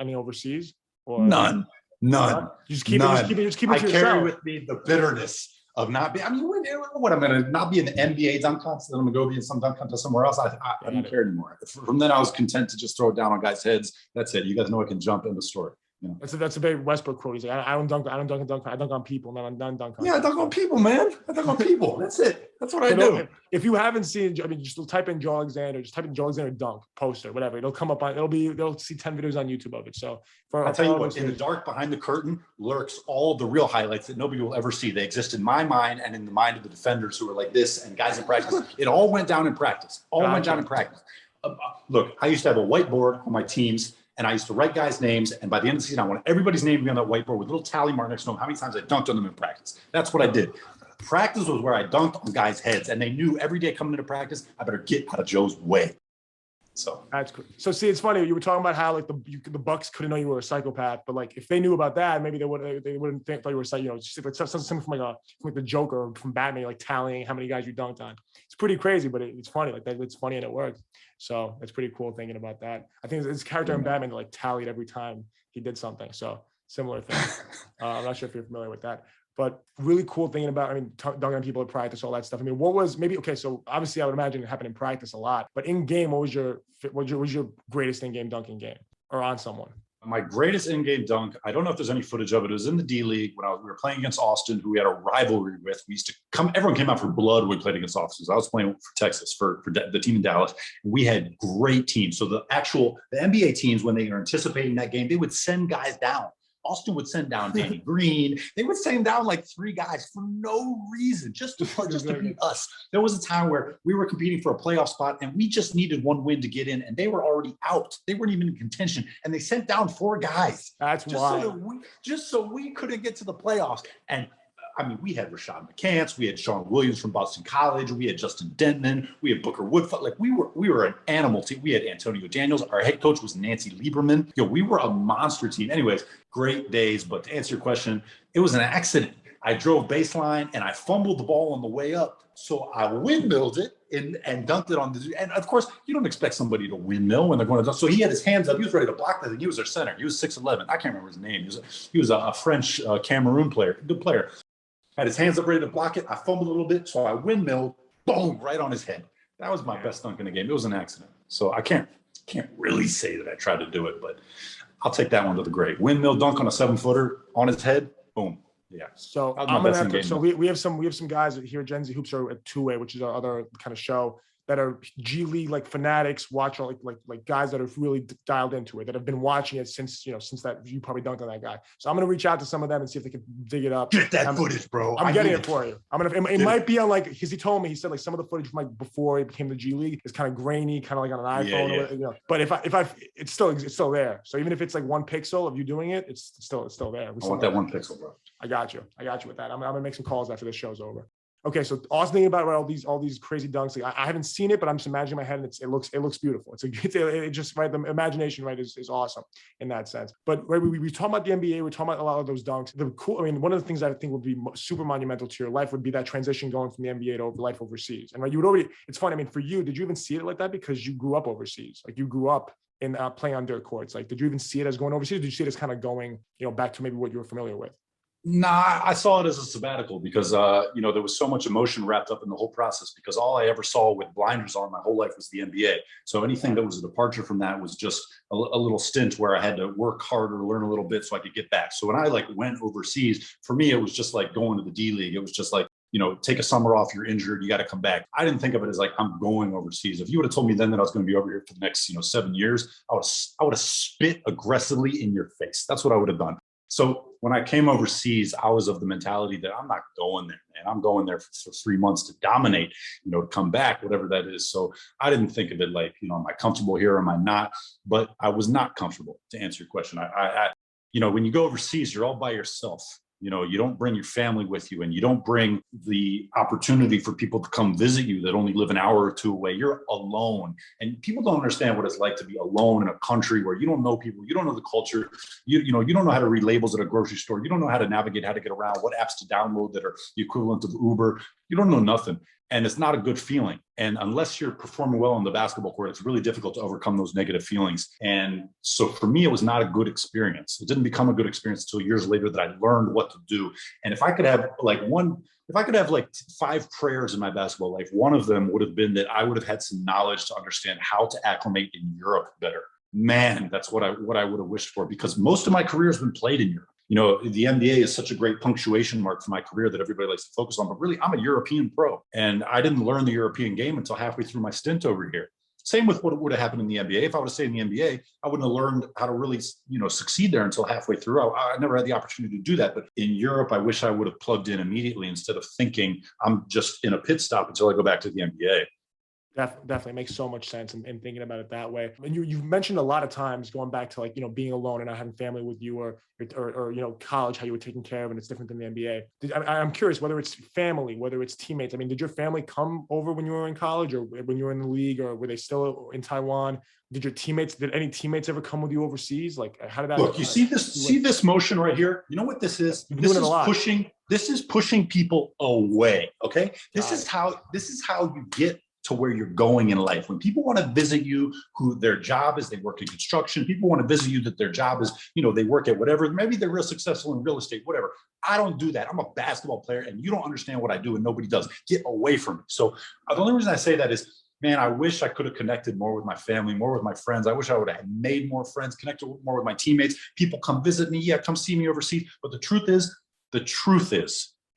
Any overseas? Or None. You just keep it to yourself. I carry with me the bitterness of not being. I mean, what I'm going to not be in the NBA dunk contest, then I'm going to go be in some dunk contest somewhere else. I don't care anymore. From then, I was content to just throw it down on guys' heads. That's it. You guys know I can jump in the story. You know? That's a very Westbrook quote. He's like, I don't dunk. I dunk on people, not on dunk. Yeah, I dunk on people, man. I dunk on people. That's it. That's what I do. If you haven't seen, just type in Joe Alexander, just type in Joe Alexander dunk poster, whatever. It'll come up on. They'll see 10 videos on YouTube of it. So I'll tell you what, in the dark behind the curtain lurks all the real highlights that nobody will ever see. They exist in my mind and in the mind of the defenders who are like this and guys in practice. It all went down in practice. Look, I used to have a whiteboard on my teams. And I used to write guys' names. And by the end of the season, I wanted everybody's name to be on that whiteboard with a little tally mark next to them, how many times I dunked on them in practice. That's what I did. Practice was where I dunked on guys' heads. And they knew every day coming into practice, I better get out of Joe's way. So that's cool. So see, it's funny. You were talking about how like the Bucks couldn't know you were a psychopath, but like if they knew about that, maybe they wouldn't thought you were just like something from like the Joker or from Batman, like tallying how many guys you dunked on. It's pretty crazy, but it's funny. Like that, it's funny and it works. So it's pretty cool thinking about that. I think his character in Batman like tallied every time he did something. So similar thing. I'm not sure if you're familiar with that. But really cool thinking about, dunking on people at practice, all that stuff. What was so obviously I would imagine it happened in practice a lot, but in game, what was your greatest in-game dunking game or on someone? My greatest in-game dunk, I don't know if there's any footage of it. It was in the D League when we were playing against Austin, who we had a rivalry with. We used to everyone came out for blood when we played against Austin. I was playing for Texas for the team in Dallas. We had great teams. So the NBA teams, when they were anticipating that game, they would send guys down. Austin would send down Danny Green. They would send down like 3 guys for no reason, just to beat us. There was a time where we were competing for a playoff spot and we just needed 1 win to get in, and they were already out. They weren't even in contention, and they sent down 4 guys. That's wild. Just so we couldn't get to the playoffs. And we had Rashad McCants, we had Sean Williams from Boston College, we had Justin Denton, we had Booker Woodfoot. Like we were an animal team. We had Antonio Daniels. Our head coach was Nancy Lieberman. We were a monster team. Anyways, great days. But to answer your question, it was an accident. I drove baseline and I fumbled the ball on the way up. So I windmilled it and dunked it on and of course, you don't expect somebody to windmill when they're going to dunk. So he had his hands up. He was ready to block that thing. He was their center. He was 6'11". I can't remember his name. He was a French Cameroon player, good player. Had his hands up ready to block it. I fumbled a little bit, so I windmilled, boom, right on his head. That was my best dunk in the game. It was an accident. So I can't really say that I tried to do it, but I'll take that one to the grave. Windmill dunk on a 7-footer on his head, boom. Yeah. So I'm gonna have to. So we have some guys here at Gen Z Hoops are at 2-Way, which is our other kind of show, that are G League like fanatics, watch like guys that are really dialed into it, that have been watching it since that you probably dunked on that guy. So I'm gonna reach out to some of them and see if they can dig it up. Get that footage, bro. I'm getting it for you. It might be on because he told me, he said like some of the footage from before it became the G League is kind of grainy, kind of like on an iPhone. Yeah. But if it's still there. So even if it's like 1 pixel of you doing it, it's still there. I want that 1 pixel, bro. I got you with that. I'm gonna make some calls after this show's over. Okay, so I was thinking about all these crazy dunks. Like, I haven't seen it, but I'm just imagining in my head, and it looks beautiful. It just right. The imagination, right, is awesome in that sense. But right, we talk about the NBA. We're talking about a lot of those dunks. I mean, one of the things that I think would be super monumental to your life would be that transition going from the NBA to life overseas. And right, you would already. It's funny. I mean, for you, did you even see it like that because you grew up overseas? Like, you grew up in playing on dirt courts. Like, did you even see it as going overseas? Or did you see it as kind of going, back to maybe what you were familiar with? Nah, I saw it as a sabbatical because, there was so much emotion wrapped up in the whole process because all I ever saw with blinders on my whole life was the NBA. So anything that was a departure from that was just a little stint where I had to work harder, learn a little bit so I could get back. So when I went overseas, for me, it was just like going to the D League. It was just like, take a summer off, you're injured, you got to come back. I didn't think of it as like, I'm going overseas. If you would have told me then that I was going to be over here for the next, 7 years, I would have spit aggressively in your face. That's what I would have done. So when I came overseas, I was of the mentality that I'm not going there, man. I'm going there for 3 months to dominate, to come back, whatever that is. So I didn't think of it like, am I comfortable here? Or am I not? But I was not comfortable, to answer your question. When you go overseas, you're all by yourself. You don't bring your family with you, and you don't bring the opportunity for people to come visit you that only live an hour or two away. You're alone. And people don't understand what it's like to be alone in a country where you don't know people, you don't know the culture, you don't know how to read labels at a grocery store, you don't know how to navigate, how to get around, what apps to download that are the equivalent of Uber. You don't know nothing. And it's not a good feeling. And unless you're performing well on the basketball court, it's really difficult to overcome those negative feelings. And so for me, it was not a good experience. It didn't become a good experience until years later that I learned what to do. And if I could have like 5 prayers in my basketball life, one of them would have been that I would have had some knowledge to understand how to acclimate in Europe better. Man, that's what I would have wished for, because most of my career has been played in Europe. The NBA is such a great punctuation mark for my career that everybody likes to focus on, but really I'm a European pro, and I didn't learn the European game until halfway through my stint over here. Same with what would have happened in the NBA. If I would have stayed in the NBA, I wouldn't have learned how to really, succeed there until halfway through. I never had the opportunity to do that. But in Europe, I wish I would have plugged in immediately instead of thinking I'm just in a pit stop until I go back to the NBA. Definitely makes so much sense in thinking about it that way. And you've mentioned a lot of times going back to being alone and not having family with you or college, how you were taken care of, and it's different than the NBA. I'm curious whether it's family, whether it's teammates. I mean, did your family come over when you were in college or when you were in the league, or were they still in Taiwan? Did any teammates ever come with you overseas? Like, how did that look? You see this motion right here? You know what this is? This is pushing people away. Okay. This is how you get to where you're going in life. When people want to visit you, who their job is, they work in construction. People want to visit you that their job is, they work at whatever. Maybe they're real successful in real estate, whatever. I don't do that. I'm a basketball player, and you don't understand what I do, and nobody does. Get away from me. So the only reason I say that is, man, I wish I could have connected more with my family, more with my friends. I wish I would have made more friends, connected more with my teammates. People come visit me. Yeah, come see me overseas. But the truth is,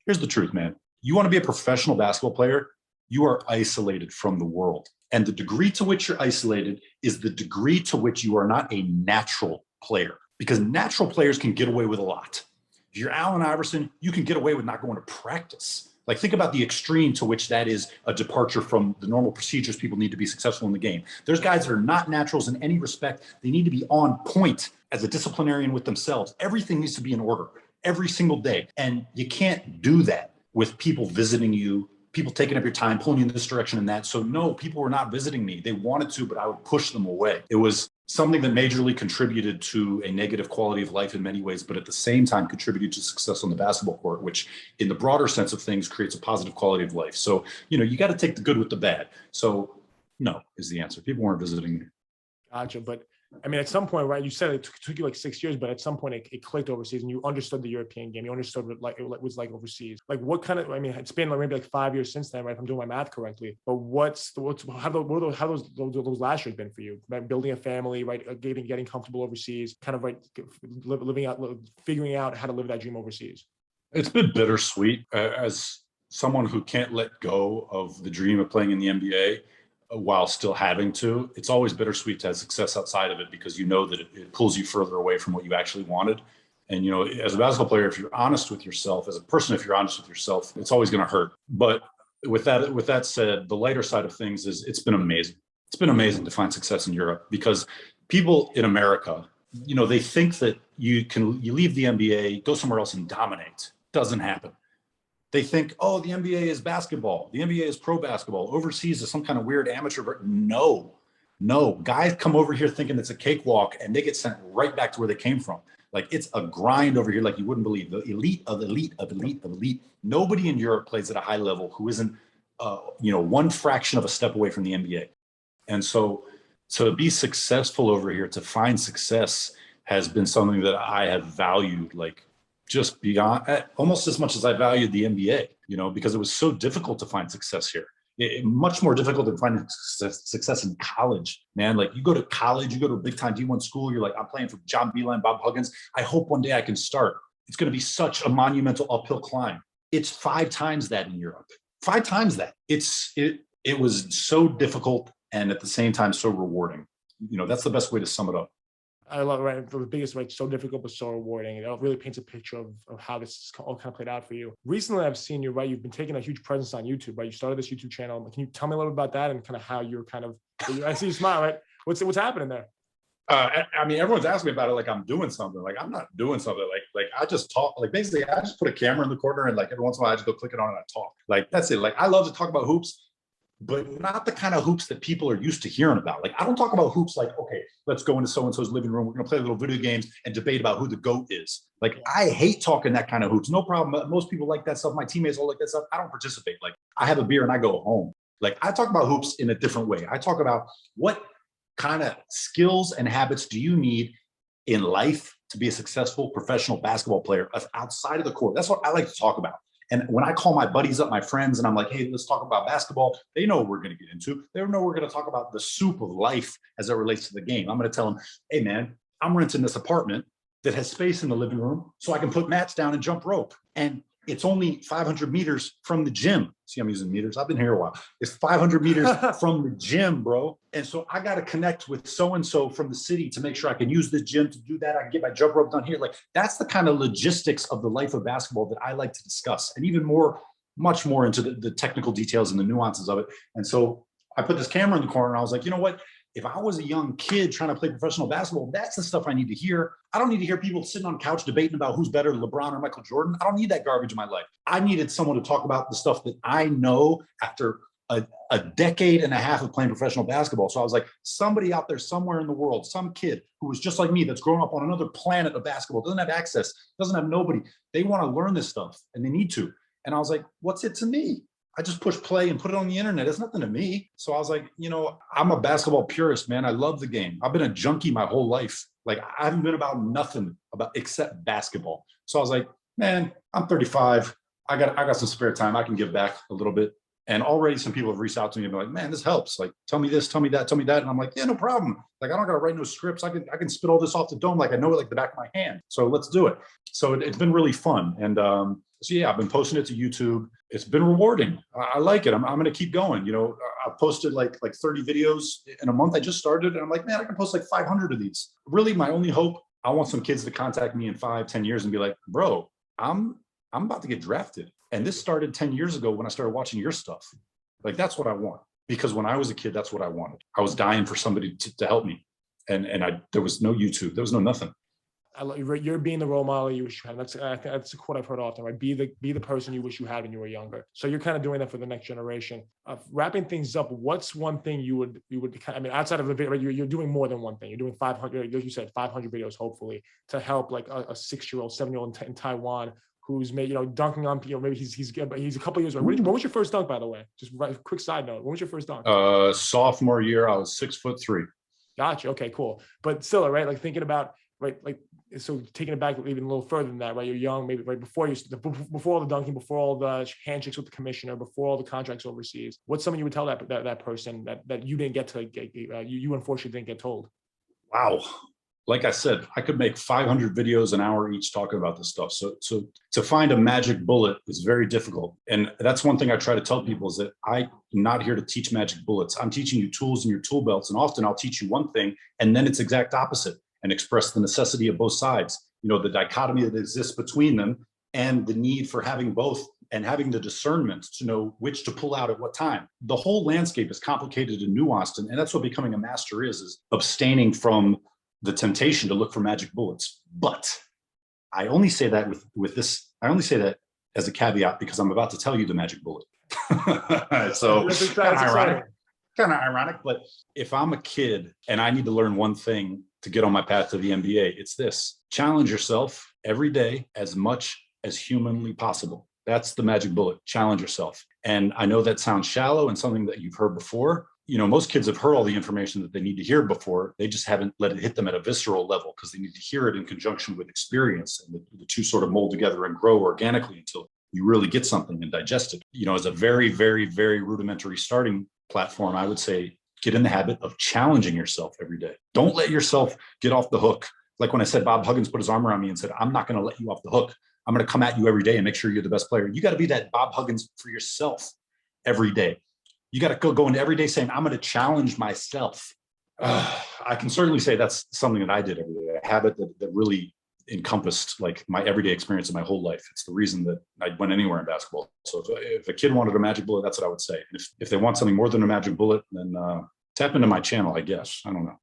here's the truth, man. You want to be a professional basketball player, you are isolated from the world. And the degree to which you're isolated is the degree to which you are not a natural player, because natural players can get away with a lot. If you're Allen Iverson, you can get away with not going to practice. Like, think about the extreme to which that is a departure from the normal procedures people need to be successful in the game. There's guys that are not naturals in any respect. They need to be on point as a disciplinarian with themselves. Everything needs to be in order every single day. And you can't do that with people visiting you, people taking up your time, pulling you in this direction and that. So no, people were not visiting me. They wanted to, but I would push them away. It was something that majorly contributed to a negative quality of life in many ways, but at the same time contributed to success on the basketball court, which in the broader sense of things creates a positive quality of life. So, you got to take the good with the bad. So no is the answer. People weren't visiting me. Gotcha. But I mean, at some point, right, you said it took you like 6 years, but at some point it clicked overseas and you understood the European game. You understood what it was like overseas. Like, what kind of, I mean, it's been maybe like 5 years since then, right? If I'm doing my math correctly. But how those last years been for you? Right? Building a family, right? Getting comfortable overseas, kind of figuring out how to live that dream overseas. It's been bittersweet as someone who can't let go of the dream of playing in the NBA. While still having to, it's always bittersweet to have success outside of it, because that it pulls you further away from what you actually wanted. And, as a basketball player, if you're honest with yourself, as a person, if you're honest with yourself, it's always going to hurt. But with that said, the lighter side of things is it's been amazing. It's been amazing to find success in Europe, because people in America, they think that you leave the NBA, go somewhere else and dominate. Doesn't happen. They think, oh, the NBA is basketball. The NBA is pro basketball. Overseas is some kind of weird amateur. No. Guys come over here thinking it's a cakewalk, and they get sent right back to where they came from. Like, it's a grind over here like you wouldn't believe. The elite of elite of elite of elite. Nobody in Europe plays at a high level who isn't, one fraction of a step away from the NBA. And so to be successful over here, to find success has been something that I have valued, like, just beyond, almost as much as I valued the NBA, because it was so difficult to find success here. Much more difficult than finding success in college, man. Like, you go to college, you go to a big time D1 school, you're like, I'm playing for John Beeline, Bob Huggins. I hope one day I can start. It's going to be such a monumental uphill climb. It's 5 times that in Europe. 5 times that. It was so difficult and at the same time so rewarding. That's the best way to sum it up. I love it, right? The biggest way, so difficult but so rewarding. It really paints a picture of how this all kind of played out for you. Recently, I've seen you, right? You've been taking a huge presence on YouTube, right? You started this YouTube channel. Can you tell me a little bit about that and kind of how you're kind of? I see you smile, right? What's happening there? I mean, everyone's asking me about it like I'm doing something. Like, I'm not doing something. Like I just talk. Like, basically, I just put a camera in the corner and, like, every once in a while I just go click it on and I talk. Like, that's it. Like, I love to talk about hoops, but not the kind of hoops that people are used to hearing about. Like, I don't talk about hoops like, okay, let's go into so-and-so's living room. We're going to play little video games and debate about who the GOAT is. Like, I hate talking that kind of hoops. No problem. Most people like that stuff. My teammates all like that stuff. I don't participate. Like, I have a beer and I go home. Like, I talk about hoops in a different way. I talk about what kind of skills and habits do you need in life to be a successful professional basketball player outside of the court. That's what I like to talk about. And when I call my buddies up, my friends, and I'm like, hey, let's talk about basketball, they know what we're going to get into. They know we're going to talk about the soup of life as it relates to the game. I'm going to tell them, hey, man, I'm renting this apartment that has space in the living room so I can put mats down and jump rope. And it's only 500 meters from the gym. See, I'm using meters. I've been here a while. It's 500 meters from the gym, bro. And so I got to connect with so-and-so from the city to make sure I can use the gym to do that. I can get my jump rope done here. Like, that's the kind of logistics of the life of basketball that I like to discuss, and even much more into the technical details and the nuances of it. And so I put this camera in the corner and I was like, you know what? If I was a young kid trying to play professional basketball, that's the stuff I need to hear. I don't need to hear people sitting on the couch debating about who's better, LeBron or Michael Jordan. I don't need that garbage in my life. I needed someone to talk about the stuff that I know after a decade and a half of playing professional basketball. So I was like, somebody out there somewhere in the world, some kid who was just like me, that's grown up on another planet of basketball, doesn't have access, doesn't have nobody. They want to learn this stuff and they need to. And I was like, what's it to me? I just push play and put it on the internet. It's nothing to me. So I was like, I'm a basketball purist, man. I love the game. I've been a junkie my whole life. Like, I haven't been about nothing except basketball. So I was like, man, I'm 35. I got some spare time. I can give back a little bit. And already some people have reached out to me and been like, man, this helps. Like, tell me this, tell me that, tell me that. And I'm like, yeah, no problem. Like, I don't got to write no scripts. I can spit all this off the dome. Like, I know it like the back of my hand. So let's do it. So it's been really fun. And so yeah, I've been posting it to YouTube. It's been rewarding. I like it. I'm going to keep going. I posted like 30 videos in a month. I just started and I'm like, man, I can post like 500 of these. Really, my only hope, I want some kids to contact me in 5-10 years and be like, bro, I'm about to get drafted. And this started 10 years ago when I started watching your stuff. Like, that's what I want. Because when I was a kid, that's what I wanted. I was dying for somebody to help me. And there was no YouTube. There was no nothing. You're being the role model you wish you had. That's a quote I've heard often, right? Be the person you wish you had when you were younger. So you're kind of doing that for the next generation. Wrapping things up, what's one thing you would I mean, outside of the video, right, you're doing more than one thing. You're doing 500, as you said, 500 videos, hopefully, to help like a 6-year-old, 7-year-old in Taiwan who's made, dunking on, maybe he's a couple of years old. What was your first dunk, by the way? Just quick side note. When was your first dunk? Sophomore year, I was 6'3". Gotcha. Okay, cool. But still, right? Like thinking about, right, like, so taking it back even a little further than that, right? You're young, maybe right before all the dunking, before all the handshakes with the commissioner, before all the contracts overseas. What's something you would tell that person that you didn't get to you unfortunately didn't get told? Wow. Like I said, I could make 500 videos an hour each talking about this stuff. So to find a magic bullet is very difficult. And that's one thing I try to tell people is that I'm not here to teach magic bullets. I'm teaching you tools in your tool belts. And often I'll teach you one thing and then it's exact opposite and express the necessity of both sides. The dichotomy that exists between them and the need for having both and having the discernment to know which to pull out at what time. The whole landscape is complicated and nuanced. And that's what becoming a master is abstaining from the temptation to look for magic bullets. But I only say that with this. I only say that as a caveat because I'm about to tell you the magic bullet. So kind of ironic, but if I'm a kid and I need to learn one thing to get on my path to the NBA, it's this: challenge yourself every day as much as humanly possible. That's the magic bullet. Challenge yourself. And I know that sounds shallow and something that you've heard before. You know, most kids have heard all the information that they need to hear before. They just haven't let it hit them at a visceral level because they need to hear it in conjunction with experience. And the two sort of mold together and grow organically until you really get something and digest it. You know, as a very, very, very rudimentary starting platform, I would say get in the habit of challenging yourself every day. Don't let yourself get off the hook. Like when I said Bob Huggins put his arm around me and said, I'm not going to let you off the hook. I'm going to come at you every day and make sure you're the best player. You got to be that Bob Huggins for yourself every day. You got to go into every day saying, I'm going to challenge myself. I can certainly say that's something that I did every day, a habit that really encompassed like my everyday experience in my whole life. It's the reason that I went anywhere in basketball. So if a kid wanted a magic bullet, that's what I would say. If they want something more than a magic bullet, then tap into my channel, I guess. I don't know.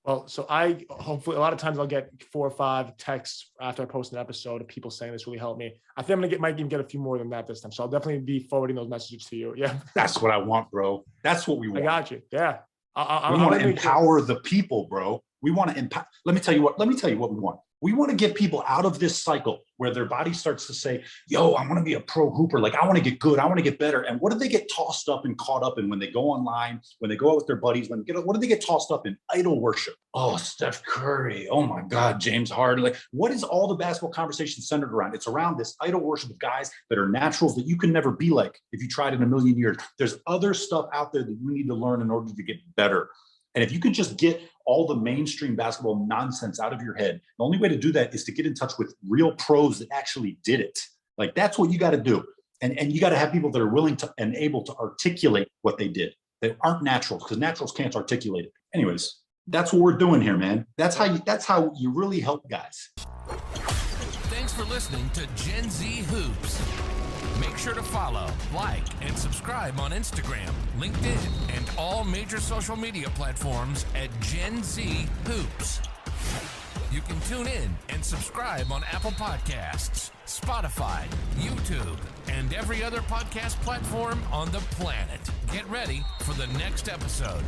Well, so I hopefully a lot of times I'll get 4 or 5 texts after I post an episode of people saying this really helped me. I think I'm might even get a few more than that this time. So I'll definitely be forwarding those messages to you. Yeah, that's what I want, bro. That's what we want. I got you. Yeah, we want to empower the people, bro. We want to empower. Let me tell you what we want. We want to get people out of this cycle where their body starts to say, yo, I want to be a pro hooper. Like, I want to get good. I want to get better. And what do they get tossed up and caught up in when they go online, when they go out with their buddies, what do they get tossed up in? Idol worship. Oh, Steph Curry. Oh my God, James Harden. Like, what is all the basketball conversation centered around? It's around this idol worship of guys that are naturals that you can never be like if you tried in a million years. There's other stuff out there that you need to learn in order to get better. And if you can just get all the mainstream basketball nonsense out of your head, the only way to do that is to get in touch with real pros that actually did it. Like, that's what you got to do. And you got to have people that are willing to and able to articulate what they did. They aren't naturals, because naturals can't articulate it. Anyways, that's what we're doing here, man. That's how you really help guys. Thanks for listening to Gen Z Hoops. Make sure to follow, like, and subscribe on Instagram, LinkedIn, and all major social media platforms at Gen Z Hoops. You can tune in and subscribe on Apple Podcasts, Spotify, YouTube, and every other podcast platform on the planet. Get ready for the next episode.